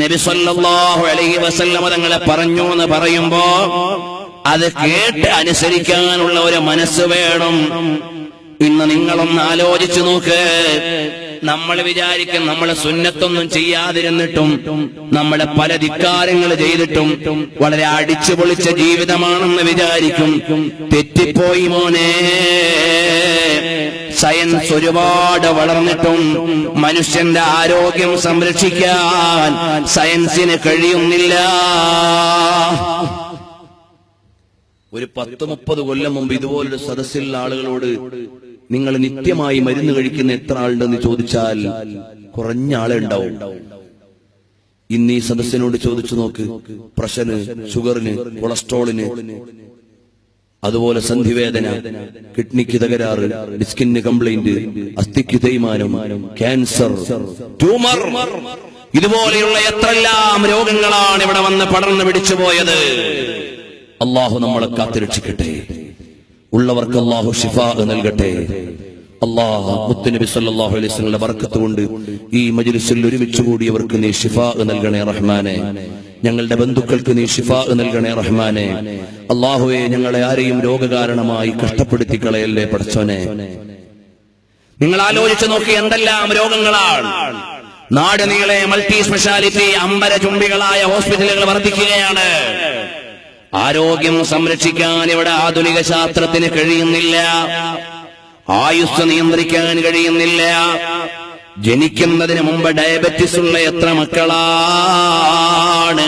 നബി സല്ലല്ലാഹു അലൈഹി വസല്ലം തങ്ങളെ പറഞ്ഞു എന്ന് പറയുമ്പോ അത് കേട്ട് അനുസരിക്കാനുള്ള ഒരു മനസ്സ് വേണം. ഇന്ന് നിങ്ങളൊന്ന് ആലോചിച്ചു നോക്ക്. നമ്മൾ വിചാരിക്കും നമ്മൾ സുന്നത്തൊന്നും ചെയ്യാതിരുന്നിട്ടും നമ്മളെ പല ധിക്കാരങ്ങൾ ചെയ്തിട്ടും വളരെ അടിച്ചുപൊളിച്ച ജീവിതമാണെന്ന് വിചാരിക്കും. തെറ്റിപ്പോയി മോനെ. സയൻസ് ഒരുപാട് വളർന്നിട്ടും മനുഷ്യന്റെ ആരോഗ്യം സംരക്ഷിക്കാൻ സയൻസിന് കഴിയുന്നില്ല. ഒരു 10-30 കൊല്ലം മുമ്പ് ഇതുപോലൊരു സദസ്സിലുള്ള ആളുകളോട് നിങ്ങൾ നിത്യമായി മരുന്ന് കഴിക്കുന്ന എത്ര ആളുണ്ടെന്ന് ചോദിച്ചാൽ കുറഞ്ഞ ആളെ ഉണ്ടാവും. ഇന്ന് ഈ സദസ്സിനോട് ചോദിച്ചു നോക്ക്. പ്രഷറിന്, ഷുഗറിന്, കൊളസ്ട്രോളിന്, അതുപോലെ സന്ധിവേദന, കിഡ്നിക്ക് തകരാറ്, ഡിസ്കിന് കംപ്ലൈന്റ്, അസ്ഥിക്ക് തേയ്മാനം, ക്യാൻസർ, ട്യൂമർ, ഇതുപോലെയുള്ള എത്രയെല്ലാം രോഗങ്ങളാണ് ഇവിടെ വന്ന് പടർന്നു പിടിച്ചു പോയത്. അള്ളാഹു നമ്മളെ കാത്തുരക്ഷിക്കട്ടെ. ഉള്ളവർക്ക് അള്ളാഹു ശിഫാ നൽകട്ടെ. അള്ളാഹു മുത്തുനബി സല്ലല്ലാഹു അലൈഹി വസല്ലം ബർക്കത്ത് കൊണ്ട് ഈ മജ്ലിസിൽ ഒരുമിച്ച് കൂടിയവർക്ക് നീ ശിഫാ നൽകണേ റഹ്മാനെ. ഞങ്ങളുടെ ബന്ധുക്കൾക്ക് നീ ശിഫാ നൽകണേ റഹ്മാനെ. അള്ളാഹുവെ, ഞങ്ങളെ ആരെയും രോഗകാരണമായി കഷ്ടപ്പെടുത്തി കളയല്ലേ പടച്ചോനെ. നിങ്ങൾ ആലോചിച്ചു നോക്കി, എന്തെല്ലാം രോഗങ്ങളാണ് നാട് നീളെ. മൾട്ടി സ്പെഷ്യാലിറ്റി അമ്പരചുംബികളായ ഹോസ്പിറ്റലുകൾ വർദ്ധിക്കുകയാണ്. ആരോഗ്യം സംരക്ഷിക്കാൻ ഇവിടെ ആധുനിക ശാസ്ത്രത്തിന് കഴിയുന്നില്ല. ആയുസ് നിയന്ത്രിക്കാൻ കഴിയുന്നില്ല. ജനിക്കുന്നതിന് മുമ്പ് ഡയബറ്റിസ് ഉള്ള എത്ര മക്കളാണ്.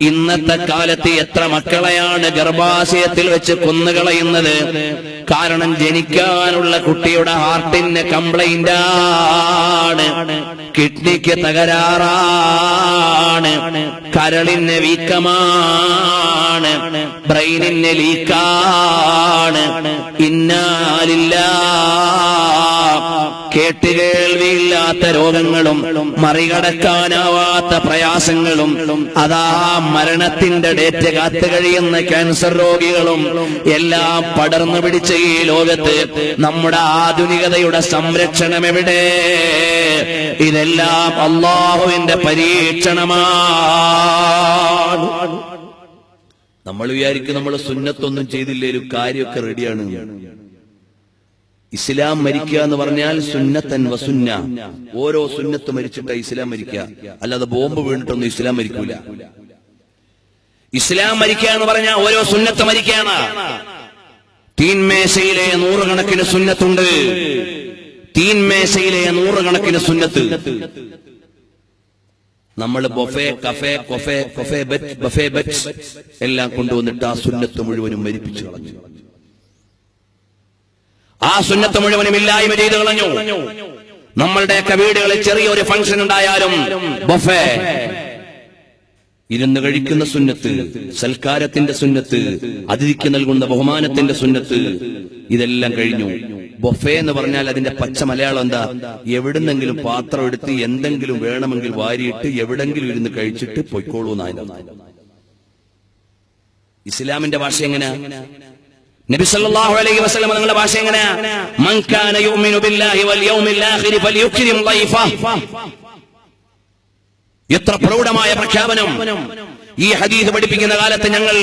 ഇന്നത്തെ കാലത്ത് എത്ര മക്കളെയാണ് ഗർഭാശയത്തിൽ വെച്ച് കൊന്നുകളയുന്നത്. കാരണം ജനിക്കാനുള്ള കുട്ടിയുടെ ഹാർട്ടിന് കംപ്ലൈന്റ് ആണ്, കിഡ്നിക്ക് തകരാറാണ്, കരളിന് വീക്കമാണ്, ബ്രെയിനിന് ലീക്കാണ്. കേട്ടുകേൾവിയില്ലാത്ത രോഗങ്ങളും മറികടക്കാനാവാത്ത പ്രയാസങ്ങളും അതാ മരണത്തിന്റെ ഡേറ്റ് കാത്തു കഴിയുന്ന ക്യാൻസർ രോഗികളും എല്ലാം പടർന്നു പിടിച്ച ഈ ലോകത്ത് നമ്മുടെ ആധുനികതയുടെ സംരക്ഷണം എവിടെ? ഇതെല്ലാം അല്ലാഹുവിന്റെ പരീക്ഷണമാണ്. നമ്മൾ വിചാരിക്കും നമ്മൾ സുന്നത്തൊന്നും ചെയ്തില്ലേലും കാര്യമൊക്കെ റെഡിയാണ്. ഇസ്ലാം മരിക്കുക എന്ന് പറഞ്ഞാൽ സുന്നത്തൻ വസുന്ന. ഓരോ സുന്നത്ത് മരിച്ചിട്ടാ ഇസ്ലാം മരിക്കുക, അല്ലാതെ ബോംബ് വീണിട്ടൊന്നും ഇസ്ലാം മരിക്കൂല. ഇസ്ലാം മരിക്കുക എന്ന് പറഞ്ഞാൽ ഓരോ സുന്നത്ത് മരിക്കുകയാണ്. തീൻമേശയിലെ 100 കണക്കിന് സുന്നത്തുണ്ട്. തീൻമേശയിലെ 100 കണക്കിന് സുന്നത്ത്. നമ്മൾ ബൊഫേ, കഫേ, കൊഫേ ബഫേ ബെറ്റ് എല്ലാം കൊണ്ടുവന്നിട്ട് ആ സുന്നത്ത് മുഴുവനും മരിപ്പിച്ചു കളഞ്ഞു. ആ സുന്നത്ത് മുഴുവനും ഇല്ലായ്മ ചെയ്തു കളഞ്ഞു. നമ്മളുടെയൊക്കെ വീടുകളിൽ ചെറിയൊരു ഫംഗ്ഷൻ ഉണ്ടായാലും ബൊഫേ, ഇരുന്ന് കഴിക്കുന്ന സുന്നത്ത്, സൽക്കാരത്തിന്റെ സുന്നത്ത്, അതിഥിക്ക് നൽകുന്ന ബഹുമാനത്തിന്റെ സുന്നത്ത്, ഇതെല്ലാം കഴിഞ്ഞു. ബൊഫേ എന്ന് പറഞ്ഞാൽ അതിന്റെ പച്ച മലയാളം എന്താ? എവിടുന്നെങ്കിലും പാത്രം എടുത്ത് എന്തെങ്കിലും വേണമെങ്കിൽ വാരിയിട്ട് എവിടെങ്കിലും ഇരുന്ന് കഴിച്ചിട്ട് പൊയ്ക്കോളൂ എന്നാണ്. ഇസ്ലാമിന്റെ ഭാഷ എങ്ങനെയാ? നബി സല്ലല്ലാഹു അലൈഹി വസല്ലം തങ്ങളുടെ ഭാഷ എങ്ങനെയാ? മൻ കാന യുഅ്മിനു ബില്ലാഹി വൽ യൗമിൽ ആഖിർ ഫൽയുക്രിം ളൈഫഹ. എത്ര പ്രൗഢമായ പ്രഖ്യാപനം! ഈ ഹദീസ് പഠിപ്പിക്കുന്ന കാലത്ത് ഞങ്ങൾ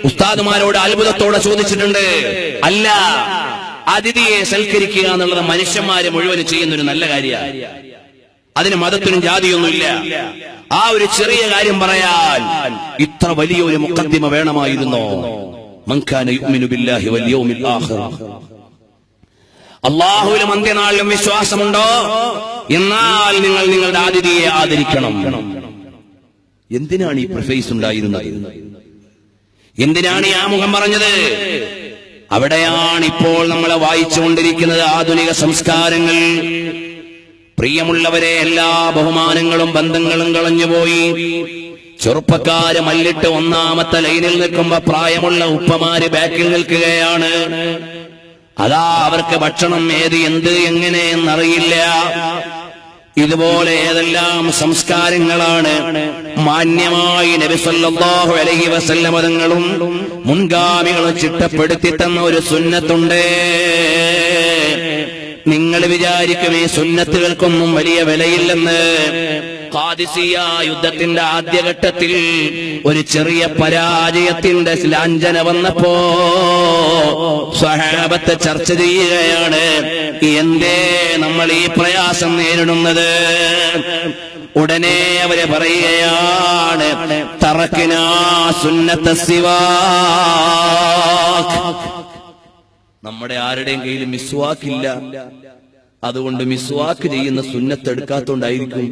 ഉസ്താദുമാരോട് അത്ഭുതത്തോടെ ചോദിച്ചിട്ടുണ്ട്. അല്ല, അതിഥിയെ സൽക്കരിക്കുക എന്നുള്ളത് മനുഷ്യന്മാര് മുഴുവൻ ചെയ്യുന്നൊരു നല്ല കാര്യമാണ്. അതിന് മതത്തിനും ജാതിയൊന്നുമില്ല. ആ ഒരു ചെറിയ കാര്യം പറയാൻ ഇത്ര വലിയൊരു മുഖദ്ദിമ വേണമായിരുന്നോ? മൻ കാന യുഅ്മിനു ബില്ലാഹി വൽ യൗമിൽ ആഖിർ. അല്ലാഹുവിലും അന്ത്യനാളിലും വിശ്വാസമുണ്ടോ? എന്നാൽ നിങ്ങൾ നിങ്ങളുടെ അതിഥിയെ ആദരിക്കണം. എന്തിനാണ് ഈ പ്രിഫേസ് ഉണ്ടായിരുന്നത്? എന്തിനാണ് ഈ ആമുഖം പറഞ്ഞത്? അവിടെയാണ് ഇപ്പോൾ നമ്മളെ വായിച്ചുകൊണ്ടിരിക്കുന്നത് ആധുനിക സംസ്കാരങ്ങൾ. പ്രിയമുള്ളവരെ, എല്ലാ ബഹുമാനങ്ങളും ബന്ധങ്ങളും കളഞ്ഞുപോയി. ചെറുപ്പക്കാര് മല്ലിട്ട് ഒന്നാമത്തെ ലൈനിൽ നിൽക്കുമ്പോ പ്രായമുള്ള ഉപ്പമാര് ബാക്കിൽ നിൽക്കുകയാണ്. അതാ അവർക്ക് ഭക്ഷണം ഏത്, എന്ത്, എങ്ങനെ എന്നറിയില്ല. ഇതുപോലെ ഏതെല്ലാം സംസ്കാരങ്ങളാണ് മാന്യമായി നബി സല്ലല്ലാഹു അലൈഹി വസല്ലം തങ്ങളും മുൻഗാമികളും ചിട്ടപ്പെടുത്തി തന്ന ഒരു സുന്നത്തുണ്ട്. നിങ്ങൾ വിചാരിക്കും ഈ സുന്നത്തുകൾക്കൊന്നും വലിയ വിലയില്ലെന്ന്. ഖാദിസിയ യുദ്ധത്തിന്റെ ആദ്യഘട്ടത്തിൽ ഒരു ചെറിയ പരാജയത്തിന്റെ ലാഞ്ചന വന്നപ്പോ സ്വഹാബത്ത് ചർച്ച ചെയ്യുകയാണ്, എന്തേ നമ്മൾ ഈ പ്രയാസം നേരിടുന്നത്? ഉടനെ അവര് പറയുകയാണ്, തറക്കിനാ സുന്നത്ത സിവാക്ക്. നമ്മുടെ ആരുടെയും കയ്യിൽ മിസ്വാക്കില്ല, അതുകൊണ്ട് മിസ്വാക്ക് ചെയ്യുന്ന സുന്നത്ത് എടുക്കാത്തോണ്ടായിരിക്കും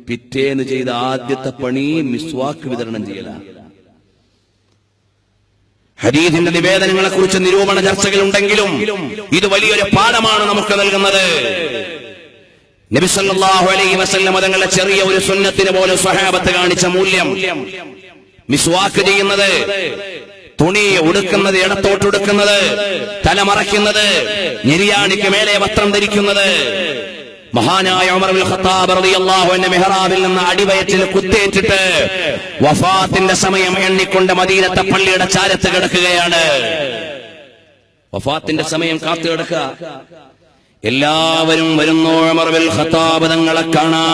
പിറ്റേന്ന് ചെയ്ത ആദ്യത്തെ പണി മിസ്വാക്ക് വിതരണം ചെയ്യലാണ്. ഹദീസിന്റെ നിവേദനങ്ങളെ കുറിച്ച് നിരൂപണ ചർച്ചകൾ ഉണ്ടെങ്കിലും ഇത് വലിയൊരു പാഠമാണ് നമുക്ക് നൽകുന്നത്. നബി സല്ലല്ലാഹു അലൈഹി വസല്ലം തങ്ങളുടെ ചെറിയ ഒരു സുന്നത്തിന് പോലും സ്വഹാബത്ത് കാണിച്ച മൂല്യം. മിസ്വാക്ക് ചെയ്യുന്നത്, തുണി ഉടുക്കുന്നത്, ഇടത്തോട്ടുടുക്കുന്നത്, തലമറയ്ക്കുന്നത്, ഞെരിയാണിക്ക് മേലെ വസ്ത്രം ധരിക്കുന്നത്. മഹാനായ ഉമർ ഇബ്നുൽ ഖത്താബ് റളിയല്ലാഹു അൻഹു മിഹ്റാബിൽ നിന്ന് അടിവയറ്റിൽ കുത്തേറ്റിട്ട് വഫാത്തിന്റെ സമയം എണ്ണിക്കൊണ്ട് മദീനത്തെ പള്ളിയുടെ ചാരത്ത് കിടക്കുകയാണ്. വഫാത്തിന്റെ സമയം കാത്തു കിടക്കുക. എല്ലാവരും വരുന്നു ഉമർ ഇബ്നുൽ ഖത്താബ് തങ്ങളെ കാണാൻ.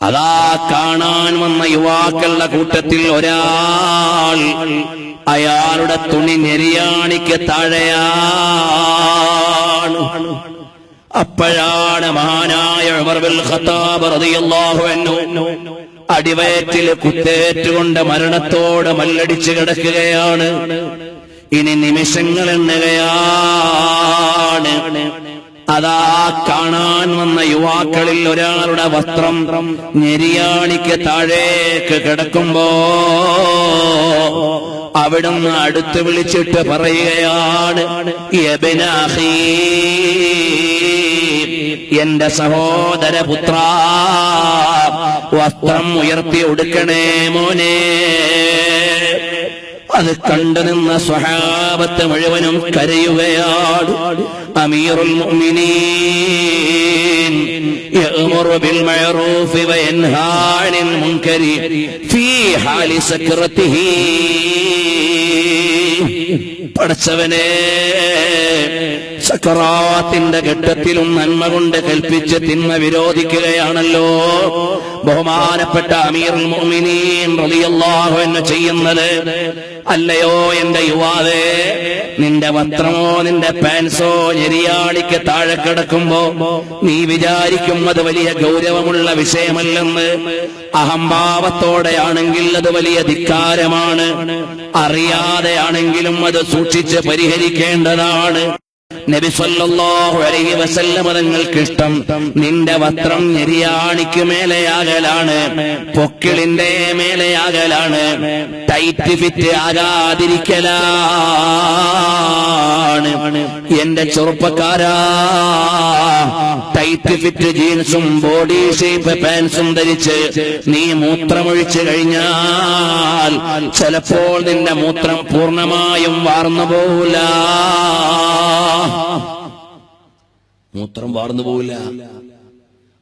അതാ കാണാൻ വന്ന യുവാക്കളുടെ കൂട്ടത്തിൽ ഒരാൾ, അയാളുടെ തുണി ഞെരിയാണിക്ക് താഴെയാണ്. അപ്പോഴാണ് മഹാനായ ഉമർ ഇബ്നുൽ ഖത്താബ് റളിയല്ലാഹു അൻഹു അടിവയറ്റിൽ കുത്തേറ്റുകൊണ്ട് മരണത്തോട് മല്ലടിച്ച് കിടക്കുകയാണ്. ഇനി നിമിഷങ്ങൾ എണ്ണുകയാണ്. അതാ കാണാൻ വന്ന യുവാക്കളിൽ ഒരാളുടെ വസ്ത്രം ഞെരിയാണിക്ക് താഴേക്ക് കിടക്കുമ്പോ അവിടുന്ന് അടുത്ത് വിളിച്ചിട്ട് പറയുകയാണ്, യബ്ന അഖീ, എന്റെ സഹോദരപുത്ര, വസ്ത്രം ഉയർത്തി ഉടുക്കണേ മോനെ. അത് കണ്ടുനിന്ന സ്വഹാബത്ത് മുഴുവനും കരയുകയാണ്. അമീറുൽ മുഅ്മിനീൻ യഅ്മുറു ബിൽ മഅറൂഫി വയൻഹാ അനിൽ മുൻകരി ഫീ ഹാലി സക്റതിഹി. പടച്ചവനെ, സക്കറാത്തിന്റെ ഘട്ടത്തിലും നന്മ കൊണ്ട് കൽപ്പിച്ച് തിന്മ വിരോധിക്കുകയാണല്ലോ ബഹുമാനപ്പെട്ട അമീറുൽ മുഅ്മിനീൻ റളിയല്ലാഹു അൻഹു ചെയ്യുന്നത്. അല്ലയോ എന്റെ യുവാവേ, നിന്റെ വസ്ത്രമോ നിന്റെ പാൻസോ ഞെരിയാണിക്ക് താഴെ കിടക്കുമ്പോ നീ വിചാരിക്കും അത് വലിയ ഗൗരവമുള്ള വിഷയമല്ലെന്ന്. അഹംഭാവത്തോടെയാണെങ്കിൽ അത് വലിയ ധിക്കാരമാണ്, അറിയാതെയാണെങ്കിലും അത് സൂക്ഷിച്ച് പരിഹരിക്കേണ്ടതാണ്. നബി സല്ലല്ലാഹു അലൈഹി വസല്ലം തങ്ങൾക്ക് ഇഷ്ടം നിന്റെ വസ്ത്രം ഞെരിയാണിക്ക് മേലെയാകലാണ്, പൊക്കിളിന്റെ മേലെയാകലാണ്, ടൈറ്റ് ഫിറ്റ് ആകാതിരിക്കലാണ്. എന്റെ ചെറുപ്പക്കാരാ, ടൈറ്റ് ഫിറ്റ് ജീൻസും ബോഡി ഷേപ്പ് പാൻസും ധരിച്ച് നീ മൂത്രമൊഴിച്ചു കഴിഞ്ഞാൽ ചിലപ്പോൾ നിന്റെ മൂത്രം പൂർണ്ണമായും വാർന്നു പോവില്ല. മൂത്രം വാർന്നു പോവില്ല.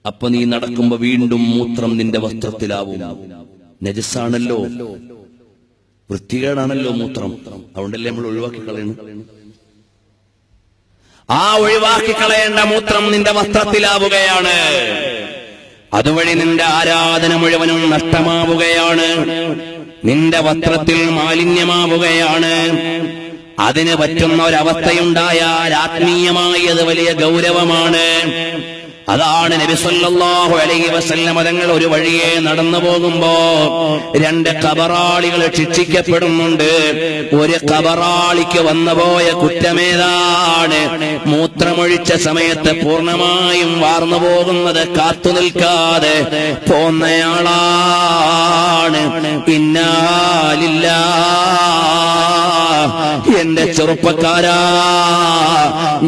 അപ്പൊ നീ നടക്കുമ്പോ വീണ്ടും മൂത്രം നിന്റെ വസ്ത്രത്തിലാവും. നജസാണല്ലോ, വൃത്തികേടാണല്ലോ മൂത്രം. അതുകൊണ്ടല്ലേ നമ്മൾ ഒഴിവാക്കി കളയണം. ആ ഒഴിവാക്കി കളയേണ്ട മൂത്രം നിന്റെ വസ്ത്രത്തിലാവുകയാണ്. അതുവഴി നിന്റെ ആരാധന മുഴുവനും നഷ്ടമാവുകയാണ്. നിന്റെ വസ്ത്രത്തിൽ മാലിന്യമാവുകയാണ്. അതിന് പറ്റുന്ന ഒരവസ്ഥയുണ്ടായാൽ ആത്മീയമായി അത് വലിയ ഗൗരവമാണ്. അതാണ് നബി സല്ലല്ലാഹു അലൈഹി വസല്ലം തങ്ങൾ ഒരു വഴിയെ നടന്നു പോകുമ്പോ രണ്ട് ഖബറാളികൾ ശിക്ഷിക്കപ്പെടുന്നുണ്ട്. ഒരു ഖബറാളിക്ക് വന്നുപോയ കുറ്റമേതാണ്? മൂത്രമൊഴിച്ച സമയത്ത് പൂർണ്ണമായും വാർന്നു പോകുന്നത് കാത്തു നിൽക്കാതെ പോന്നയാളാണ്. ഇന്നാ ലില്ലാഹ്. എന്റെ ചെറുപ്പക്കാരാ,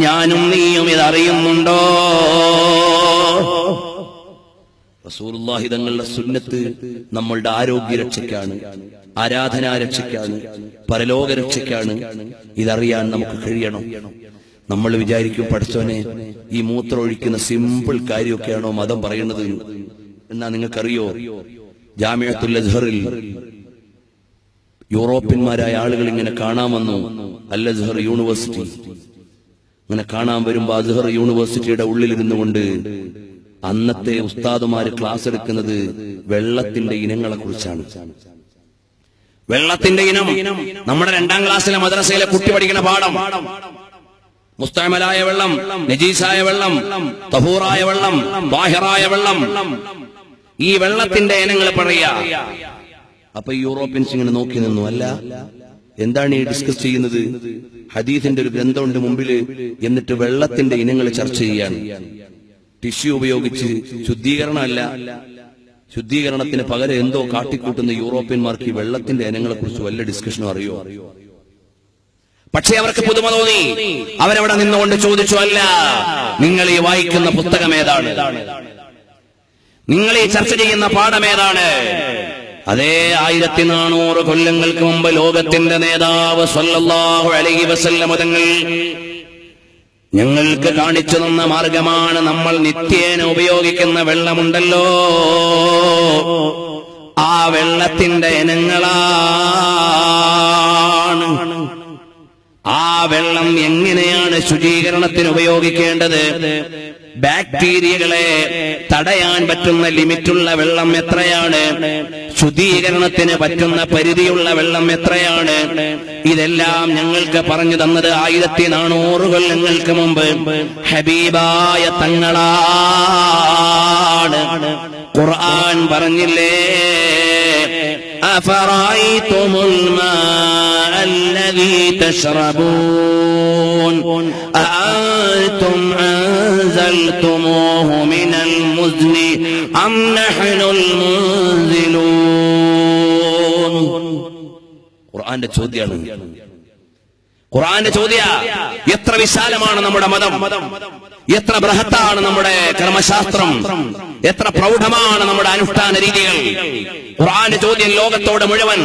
ഞാനും നീയും ഇതറിയുന്നുണ്ടോ? റസൂലുള്ളാഹി തങ്ങളുടെ സുന്നത്ത് നമ്മളുടെ ആരോഗ്യരക്ഷയ്ക്കാണ്, ആരാധനാരക്ഷയ്ക്കാണ്, പരലോകരക്ഷയ്ക്കാണ്. ഇതറിയാൻ നമുക്ക് കഴിയണം. നമ്മൾ വിചാരിക്കും, പഠിച്ചോനെ, ഈ മൂത്രം ഒഴിക്കുന്ന സിമ്പിൾ കാര്യമൊക്കെയാണോ മതം പറയുന്നത് എന്നാ നിങ്ങൾക്കറിയോ? ജാമിഅത്തുൽ അസ്ഹറിൽ യൂറോപ്യന്മാരായ ആളുകൾ ഇങ്ങനെ കാണാൻ വന്നു. അൽ അസ്ഹർ യൂണിവേഴ്സിറ്റി അങ്ങനെ കാണാൻ വരുമ്പോ അസ്ഹർ യൂണിവേഴ്സിറ്റിയുടെ ഉള്ളിലിരുന്നു കൊണ്ട് അന്നത്തെ ഉസ്താദുമാര് ക്ലാസ് എടുക്കുന്നത് വെള്ളത്തിന്റെ ഇനങ്ങളെ കുറിച്ചാണ്. വെള്ളത്തിന്റെ ഇനം നമ്മുടെ 2ാം ക്ലാസ്സിലെ മദ്രസയിലെ കുട്ടി പഠിക്കുന്ന പാഠം. മുസ്തഅമലായ വെള്ളം, നജീസായ വെള്ളം, തഹൂറായ വെള്ളം, ബാഹിറായ വെള്ളം, ഈ വെള്ളത്തിന്റെ ഇനങ്ങൾ പറയാ. അപ്പൊ യൂറോപ്യൻസ് ഇങ്ങനെ നോക്കി നിന്നു. അല്ല, എന്താണ് ഈ ഡിസ്കസ് ചെയ്യുന്നത്? ഹദീസിന്റെ ഒരു ഗ്രന്ഥമുണ്ട് മുമ്പില്, എന്നിട്ട് വെള്ളത്തിന്റെ ഇനങ്ങൾ ചർച്ച ചെയ്യാണ്. ടിഷ്യൂ ഉപയോഗിച്ച് ശുദ്ധീകരണമല്ല, ശുദ്ധീകരണത്തിന് പകരം എന്തോ കാട്ടിക്കൂട്ടുന്ന യൂറോപ്യന്മാർക്ക് ഈ വെള്ളത്തിന്റെ ഇനങ്ങളെ കുറിച്ച് വല്ല ഡിസ്കഷനും അറിയോ? പക്ഷേ അവർക്ക് പുതുമ തോന്നി. അവരവിടെ നിന്നുകൊണ്ട് ചോദിച്ചു, അല്ല, നിങ്ങൾ ഈ വായിക്കുന്ന പുസ്തകം ഏതാണ്? നിങ്ങൾ ഈ ചർച്ച ചെയ്യുന്ന പാഠം ഏതാണ്? അതേ 1400 കൊല്ലങ്ങൾക്ക് മുമ്പ് ലോകത്തിന്റെ നേതാവ് സ്വല്ലല്ലാഹു അലൈഹി വസല്ലം തങ്ങൾ ഞങ്ങൾക്ക് കാണിച്ചു തന്ന മാർഗമാണ്. നമ്മൾ നിത്യേന ഉപയോഗിക്കുന്ന വെള്ളമുണ്ടല്ലോ, ആ വെള്ളത്തിന്റെ ഇനങ്ങളാണ്. ആ വെള്ളം എങ്ങനെയാണ് ശുചീകരണത്തിന് ഉപയോഗിക്കേണ്ടത്? ബാക്ടീരിയകളെ തടയാൻ പറ്റുന്ന ലിമിറ്റുള്ള വെള്ളം എത്രയാണ്? ശുദ്ധീകരണത്തിന് പറ്റുന്ന പരിധിയുള്ള വെള്ളം എത്രയാണ്? ഇതെല്ലാം ഞങ്ങൾക്ക് പറഞ്ഞു തന്നത് 1400 കൊല്ലങ്ങൾക്ക് മുമ്പ് ഹബീബായ തങ്ങളാണ്. ഖുർആൻ പറഞ്ഞില്ലേ, അഫറഅയ്തുമുൽ മാഅ അല്ലദീ തശ്റബൂൻ അഅൻതും അൻസൽതുമൂഹു മിനൽ മുസ്നി അം നഹ്നുൽ മുൻസിലൂൻ. ഖുർആന്റെ ചോദ്യമാണ്. ഖുർആന്റെ ചോദ്യ. എത്ര വിശാലമാണ് നമ്മുടെ മതം, എത്ര ബൃഹത്താണ് നമ്മുടെ കർമ്മശാസ്ത്രം, എത്ര പ്രൗഢമാണ് നമ്മുടെ അനുഷ്ഠാന രീതികൾ. ഖുർആന്റെ ചോദ്യം ലോകത്തോട് മുഴുവൻ,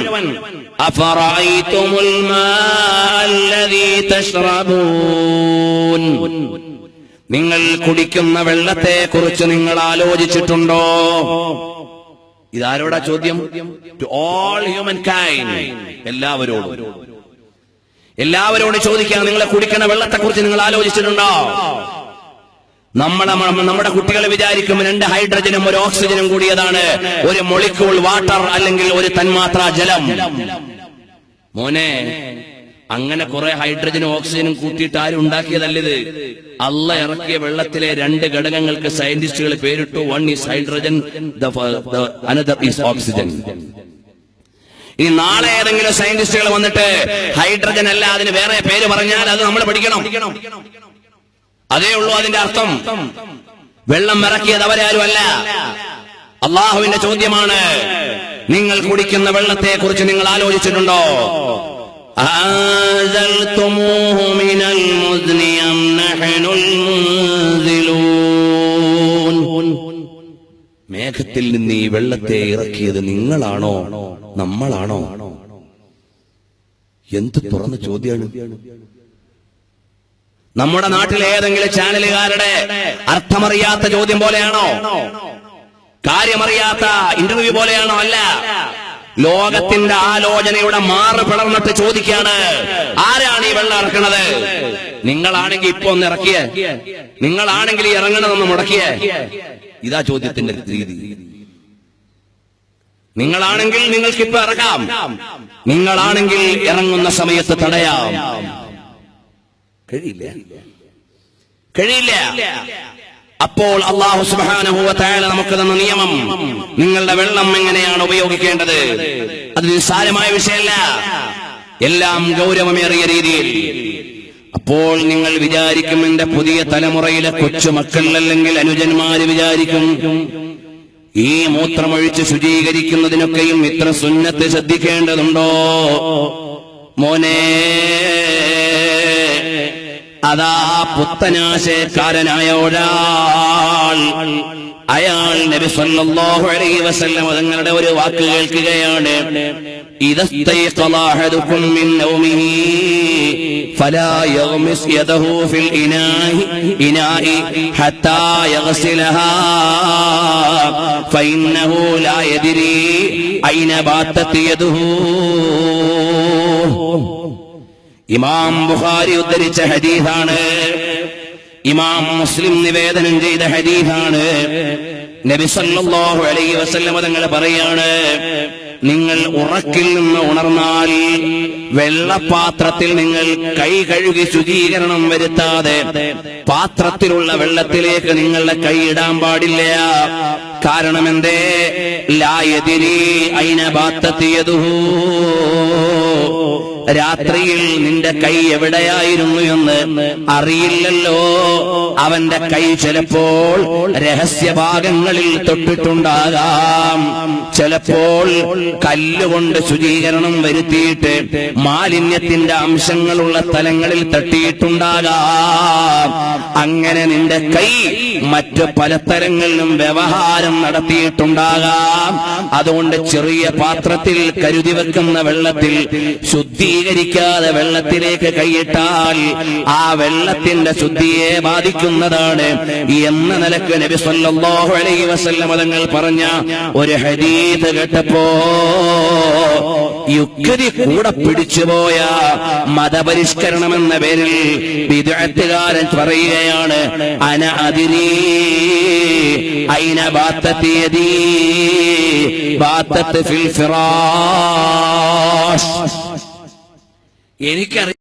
അഫറഅയ്തുമുൽ മാഅ അല്ലദീ തശ്റബൂൻ, നിങ്ങൾ കുടിക്കുന്ന വെള്ളത്തെ കുറിച്ച് നിങ്ങൾ ആലോചിച്ചിട്ടുണ്ടോ? ഇതാരോടാ ചോദ്യം? ടു ഓൾ ഹ്യൂമൻ കൈൻഡ്, എല്ലാവരോടും ചോദിക്കാം, നിങ്ങളെ കുടിക്കുന്ന വെള്ളത്തെ കുറിച്ച് നിങ്ങൾ ആലോചിച്ചിട്ടുണ്ടോ? നമ്മുടെ കുട്ടികൾ വിചാരിക്കും 2 ഹൈഡ്രജനും 1 ഓക്സിജനും കൂടിയതാണ് ഒരു മൊളിക്യൂൾ വാട്ടർ, അല്ലെങ്കിൽ ഒരു തന്മാത്ര ജലം. മോനെ, അങ്ങനെ കുറെ ഹൈഡ്രജനും ഓക്സിജനും കൂട്ടിയിട്ട് ആരും ഉണ്ടാക്കിയതല്ലത്. അള്ളാഹ് ഇറക്കിയ വെള്ളത്തിലെ 2 ഘടകങ്ങൾക്ക് സയന്റിസ്റ്റുകൾ പേരിട്ടു. 1 is hydrogen, another is oxygen. ഇനി നാളെ ഏതെങ്കിലും സയന്റിസ്റ്റുകൾ വന്നിട്ട് ഹൈഡ്രജൻ അല്ല അതിന് വേറെ പേര് പറഞ്ഞാൽ അത് നമ്മൾ പഠിക്കണം. അതേ ഉള്ളൂ അതിന്റെ അർത്ഥം. വെള്ളം ഇറക്കിയത് അവരാരും അല്ല, അള്ളാഹുവിന്റെ ചോദ്യമാണ്. നിങ്ങൾ കുടിക്കുന്ന വെള്ളത്തെ കുറിച്ച് നിങ്ങൾ ആലോചിച്ചിട്ടുണ്ടോ? അൻസൽതുമൂഹു മിനൽ മുസ്നി അം നഹ്നുൽ മുൻസിലൂൻ, മേഘത്തിൽ നിന്ന് ഈ വെള്ളത്തെ ഇറക്കിയത് നിങ്ങളാണോ നമ്മളാണോ? എന്ത് തുറന്ന ചോദ്യമാണ്. നമ്മുടെ നാട്ടിലെ ഏതെങ്കിലും ചാനലുകാരുടെ അർത്ഥമറിയാത്ത ചോദ്യം പോലെയാണോ? കാര്യമറിയാത്ത ഇന്റർവ്യൂ പോലെയാണോ? അല്ല, ലോകത്തിന്റെ ആലോചനയുടെ മാറ് പിളർന്നിട്ട് ചോദിക്കാണ്, ആരാണ് ഈ വെള്ളം ഇറക്കണത്? നിങ്ങളാണെങ്കിൽ ഇപ്പൊ ഒന്ന് ഇറക്കിയേ, നിങ്ങളാണെങ്കിൽ ഇറങ്ങണമെന്ന് മുടക്കിയേ. ഇതാ ചോദ്യത്തിന്റെ രീതി. നിങ്ങളാണെങ്കിൽ നിങ്ങൾക്കിപ്പോ ഇറക്കാം, നിങ്ങളാണെങ്കിൽ ഇറങ്ങുന്ന സമയത്ത് തടയാം. കഴിയില്ല. അപ്പോൾ അല്ലാഹു സുബ്ഹാനഹു വ തആല നമുക്ക് തന്ന നിയമം, നിങ്ങളുടെ വെള്ളം എങ്ങനെയാണ് ഉപയോഗിക്കേണ്ടത്. അത് നിസ്സാരമായ വിഷയമല്ല, എല്ലാം ഗൗരവമേറിയ രീതിയിൽ. അപ്പോൾ നിങ്ങൾ വിചാരിക്കും, എന്റെ പുതിയ തലമുറയിലെ കൊച്ചുമക്കൾ അല്ലെങ്കിൽ അനുജന്മാര് വിചാരിക്കും, ഈ മൂത്രമൊഴിച്ച് ശുചീകരിക്കുന്നതിനൊക്കെയും ഇത്ര സുന്നത്ത് ശ്രദ്ധിക്കേണ്ടതുണ്ടോ? മോനെ, അതാ പുത്തനാശയക്കാരനായ ഒരാൾ, അയാൾ നബി സല്ലല്ലാഹു അലൈഹി വസല്ലം തങ്ങളുടെ ഒരു വാക്ക് കേൾക്കുകയാണ്. ഇദസ്തൈഖള അഹദുകും മിൻ നൗമിഹി ഫലാ യഗ്മിസ് യദഹു ഫിൽ ഇനാഇ ഹത്താ യഗ്സിലഹാ ഫഇന്നഹു ലാ യദ്രി ഐന ബാത്തത് യദഹു. ഇമാം ബുഖാരി ഉദ്ധരിച്ച ഹദീസാണ്. ഇമാം മുസ്ലിം നിവേദനം ചെയ്ത ഹദീസാണ്. നബി സല്ലല്ലാഹു അലൈഹി വസല്ലം തങ്ങൾ പറയാണ്, നിങ്ങൾ ഉറക്കിൽ നിന്ന് ഉണർന്നാൽ വെള്ളപാത്രത്തിൽ നിങ്ങൾ കൈ കഴുകി ശുചീകരണം വരുത്താതെ പാത്രത്തിലുള്ള വെള്ളത്തിലേക്ക് നിങ്ങളുടെ കൈ ഇടാൻ പാടില്ല. കാരണം എന്തേ? ലാ യദ്രി ഐന ബാത്തത് യദുഹു, രാത്രിയിൽ നിന്റെ കൈ എവിടെയായിരുന്നു എന്ന് അറിയില്ലല്ലോ. അവന്റെ കൈ ചിലപ്പോൾ രഹസ്യഭാഗങ്ങളിൽ തൊട്ടിട്ടുണ്ടാകാം, ചിലപ്പോൾ കല്ലുകൊണ്ട് ശുചീകരണം വരുത്തിയിട്ട് മാലിന്യത്തിന്റെ അംശങ്ങളുള്ള സ്ഥലങ്ങളിൽ തട്ടിയിട്ടുണ്ടാകാം. അങ്ങനെ നിന്റെ കൈ മറ്റു പല തരങ്ങളിലും വ്യവഹാരം നടത്തിയിട്ടുണ്ടാകാം. അതുകൊണ്ട് ചെറിയ പാത്രത്തിൽ കരുതി വെക്കുന്ന വെള്ളത്തിൽ ശുദ്ധീകരിക്കാതെ വെള്ളത്തിലേക്ക് കൈയിട്ടാൽ ആ വെള്ളത്തിന്റെ ശുദ്ധിയെ ബാധിക്കുന്നതാണ് എന്ന നിലക്ക് നബി സല്ലല്ലാഹു അലൈഹി വസല്ലം തങ്ങൾ പറഞ്ഞ ഒരു ഹദീസ് കേട്ടപ്പോ യുക്തി കൂടെ പിടിച്ചുപോയ മതപരിഷ്കരണം എന്ന പേരിൽ ബിദ്അത്തുകാരൻ പറയുകയാണ്, അന അദ്രീ ഐന ബാത്തത് യദീ ബാത്തത് ഫിൽ ഫിറാഷ്. എനിക്കറിയാം